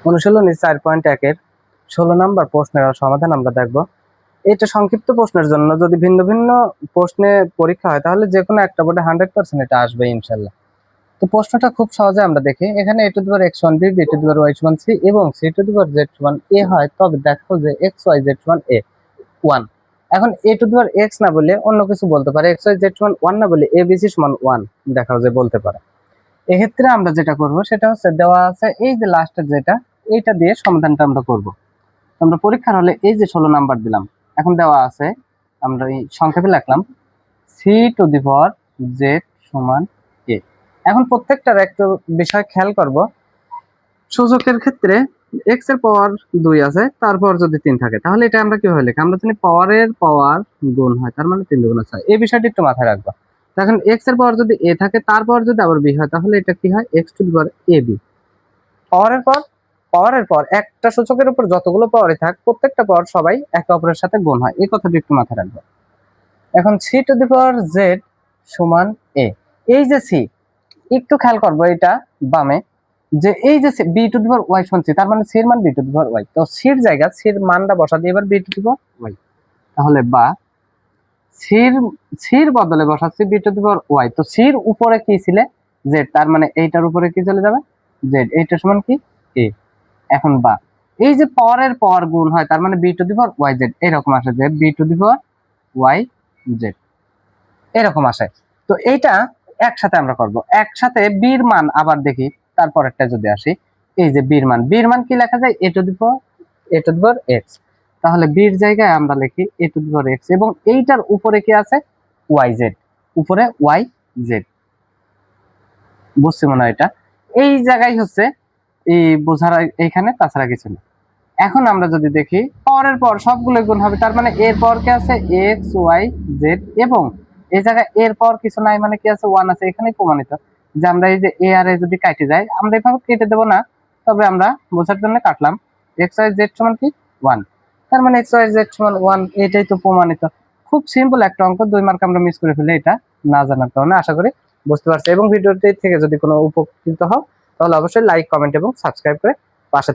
অনুশীলনী 4.1-এর 16 নম্বর প্রশ্নের সমাধান আমরা দেখব। এটা সংক্ষিপ্ত প্রশ্নের জন্য যদি ভিন্ন ভিন্ন প্রশ্নে পরীক্ষা হয় তাহলে যে কোনো একটা বোর্ডে 100% এটা আসবে ইনশাল্লাহ। তো প্রশ্নটা খুব সহজে আমরা দেখি। এখানে a to the power x সমান b, b to the power y সমান c এবং c to the power z সমান a হয়, তবে দেখো যে x y z সমান a 1। এখন a to the power x না বলে অন্য কিছু বলতে পারে, x y z সমান 1 না বলে a b c সমান 1 দেখাও যে বলতে পারে। এক্ষেত্রে আমরা যেটা করব সেটা হচ্ছে দেওয়া আছে এই যে লাস্টের যেটা, এইটা দিয়ে সমাধানটা আমরা করব। আমরা পরীক্ষার হলে এই যে 16 নাম্বার দিলাম, এখন দেওয়া আছে আমরা এই সংক্ষেপে লিখলাম c to the power z সমান a। এখন প্রত্যেকটার একটা বিষয় খেয়াল করব, সূচকের ক্ষেত্রে x এর পাওয়ার 2 আছে, তারপর যদি 3 থাকে তাহলে এটা আমরা কিভাবে লিখি? আমরা জানি পাওয়ারের পাওয়ার গুণ হয়, তার মানে 3 দুগুণ 6। এই বিষয়টি একটু মাথায় রাখবা। এখন x এর পাওয়ার যদি a থাকে তারপর যদি আবার b হয় তাহলে এটা কি হয়? x to the power ab। পাওয়ারের পর একটা সূচকের উপর যতগুলো পাওয়ারই থাক প্রত্যেকটা পাওয়ার সবাই একে অপরের সাথে গুণ হয়, এই কথাটি একটু মাথায় রাখবো। এখন c to the power z সমান a। এই যে c, একটু খেয়াল করবো এটা বামে, যে এই যে b to the power y সমান c, তার মানে c এর মান b to the power y। তো c এর জায়গা c এর মানটা বসা দিয়ে এবার b to the power y, তাহলে বা c এর বদলে বসাচ্ছি b to the power y। তো c এর উপরে কি ছিলে z, তার মানে এইটার উপরে কি চলে যাবে z, এইটা সমান কি a। এখন বা এই যে পাওয়ারের পাওয়ার গুণ হয়, তার মানে b to the power y z এরকম আসে, যে b to the power y z এরকম আসে। তো এইটা একসাথে আমরা করব, একসাথে b এর মান আবার দেখি, তারপরেরটা যদি আসি, এই যে b এর মান কি লেখা যায়? a to the power x। তাহলে b এর জায়গায় আমরা লিখি a to the power x এবং এইটার উপরে কি আছে? yz, উপরে yz। বুঝছি মনে হয় এটা এই জায়গায় হচ্ছে এই বোঝার এইখানে, তাছাড়া কিছু না। এখন আমরা যদি দেখি পাওয়ারের পর সবগুলো গুণ হবে, তার মানে এর পর কি আছে? x y z এবং এই জায়গায় এর পর কিছু নাই, মানে কি আছে? 1 আছে। এখানেই প্রমাণিত যে আমরা এই যে a আর a যদি কাটে যায়, আমরা এভাবে কেটে দেব না, তবে আমরা বোঝার জন্য কাটলাম। x y z সমান কি 1, তার মানে x y z সমান 1, এটাই তো প্রমাণিত। খুব সিম্পল একটা অঙ্ক, 2 মার্ক আমরা মিস করে ফেলে এটা না জানার কারণে। আশা করি বুঝতে পারছি এবং ভিডিওটি থেকে যদি কোনো উপকৃত হও তাহলে অবশ্যই লাইক, কমেন্ট এবং সাবস্ক্রাইব করে পাশে